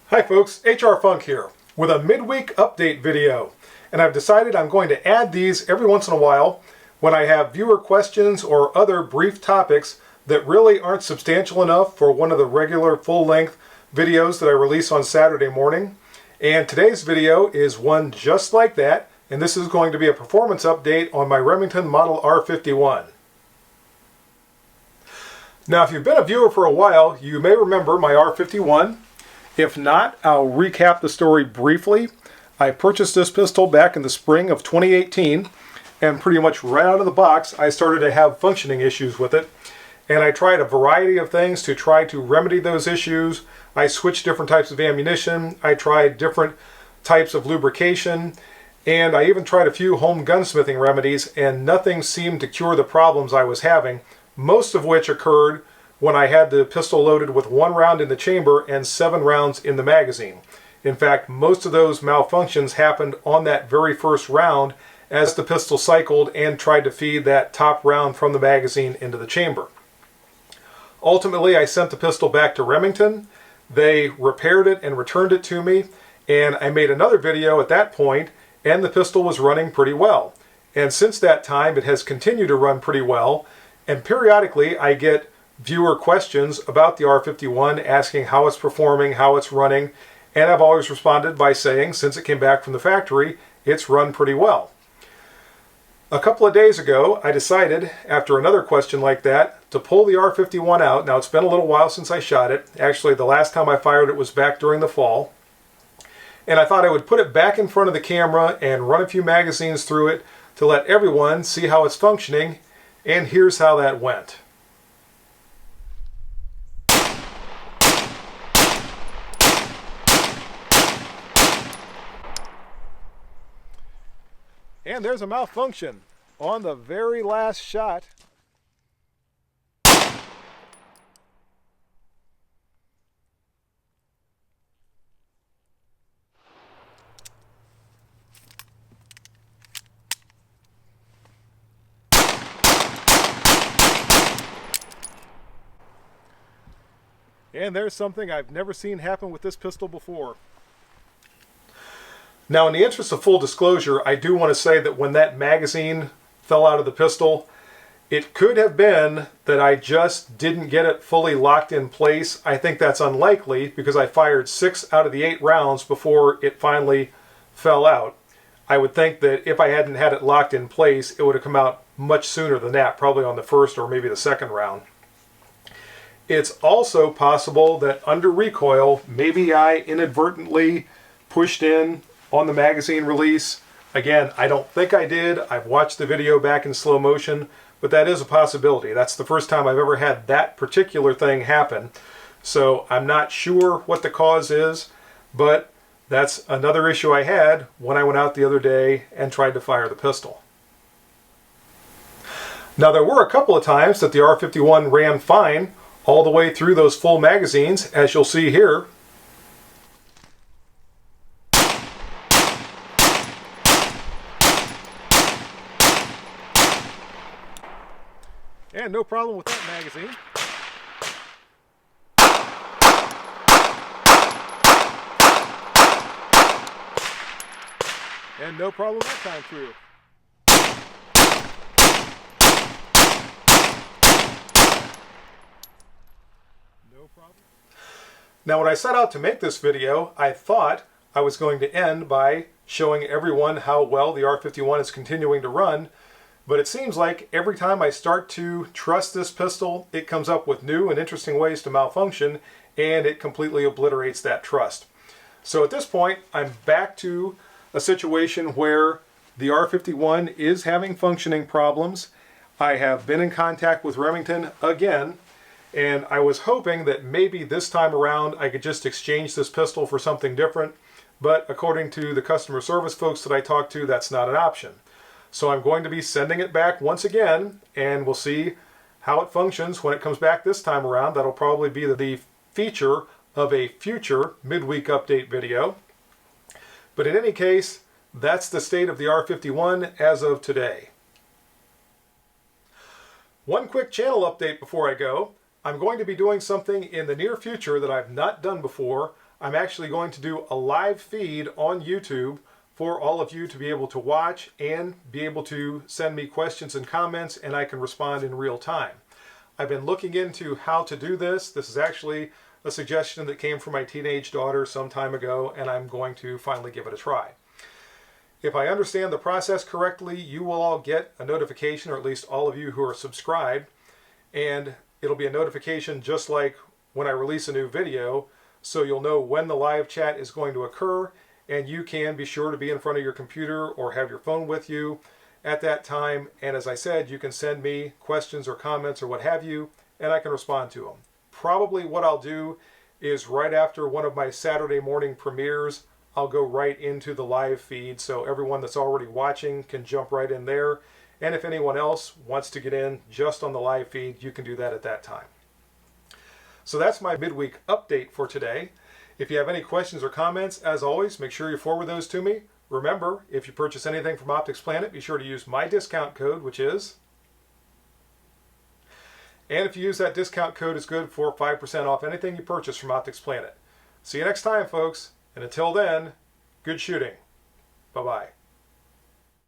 Hi folks, HR Funk here with a midweek update video, and I've decided I'm going to add these every once in a while when I have viewer questions or other brief topics that really aren't substantial enough for one of the regular full-length videos that I release on Saturday morning. And today's video is one just like that, and this is going to be a performance update on my Remington Model R51. Now, if you've been a viewer for a while, you may remember my R51. If not, I'll recap the story briefly. I purchased this pistol back in the spring of 2018, and pretty much right out of the box, I started to have functioning issues with it. And I tried a variety of things to try to remedy those issues. I switched different types of ammunition. I tried different types of lubrication. And I even tried a few home gunsmithing remedies, and nothing seemed to cure the problems I was having, most of which occurred when I had the pistol loaded with 1 round in the chamber and 7 rounds in the magazine. In fact, most of those malfunctions happened on that very first round as the pistol cycled and tried to feed that top round from the magazine into the chamber. Ultimately, I sent the pistol back to Remington. They repaired it and returned it to me, and I made another video at that point, and the pistol was running pretty well. And since that time, it has continued to run pretty well, and periodically I get viewer questions about the R51, asking how it's performing, how it's running, and I've always responded by saying, since it came back from the factory, it's run pretty well. A couple of days ago, I decided, after another question like that, to pull the R51 out. Now, it's been a little while since I shot it. Actually, the last time I fired it was back during the fall. And I thought I would put it back in front of the camera and run a few magazines through it to let everyone see how it's functioning, and here's how that went. And there's a malfunction on the very last shot. And there's something I've never seen happen with this pistol before. Now, in the interest of full disclosure, I do want to say that when that magazine fell out of the pistol, it could have been that I just didn't get it fully locked in place. I think that's unlikely because I fired 6 out of the 8 rounds before it finally fell out. I would think that if I hadn't had it locked in place, it would have come out much sooner than that, probably on the first or maybe the second round. It's also possible that under recoil, maybe I inadvertently pushed in on the magazine release. Again, I don't think I did. I've watched the video back in slow motion, but that is a possibility. That's the first time I've ever had that particular thing happen. So I'm not sure what the cause is, but that's another issue I had when I went out the other day and tried to fire the pistol. Now, there were a couple of times that the R51 ran fine all the way through those full magazines, as you'll see here. And no problem with that magazine. And no problem that time through. No problem. Now, when I set out to make this video, I thought I was going to end by showing everyone how well the R51 is continuing to run. But it seems like every time I start to trust this pistol, it comes up with new and interesting ways to malfunction, and it completely obliterates that trust. So at this point, I'm back to a situation where the R51 is having functioning problems. I have been in contact with Remington again, and I was hoping that maybe this time around I could just exchange this pistol for something different. But according to the customer service folks that I talked to, that's not an option. So I'm going to be sending it back once again, and we'll see how it functions when it comes back this time around. That'll probably be the feature of a future midweek update video. But in any case, that's the state of the R51 as of today. One quick channel update before I go. I'm going to be doing something in the near future that I've not done before. I'm actually going to do a live feed on YouTube for all of you to be able to watch and be able to send me questions and comments, and I can respond in real time. I've been looking into how to do this. This is actually a suggestion that came from my teenage daughter some time ago, and I'm going to finally give it a try. If I understand the process correctly, you will all get a notification, or at least all of you who are subscribed, and it'll be a notification just like when I release a new video, so you'll know when the live chat is going to occur, and you can be sure to be in front of your computer or have your phone with you at that time. And as I said, you can send me questions or comments or what have you, and I can respond to them. Probably what I'll do is right after one of my Saturday morning premieres, I'll go right into the live feed so everyone that's already watching can jump right in there. And if anyone else wants to get in just on the live feed, you can do that at that time. So that's my midweek update for today. If you have any questions or comments, as always, make sure you forward those to me. Remember, if you purchase anything from Optics Planet, be sure to use my discount code, which is... And if you use that discount code, it's good for 5% off anything you purchase from Optics Planet. See you next time, folks. And until then, good shooting. Bye-bye.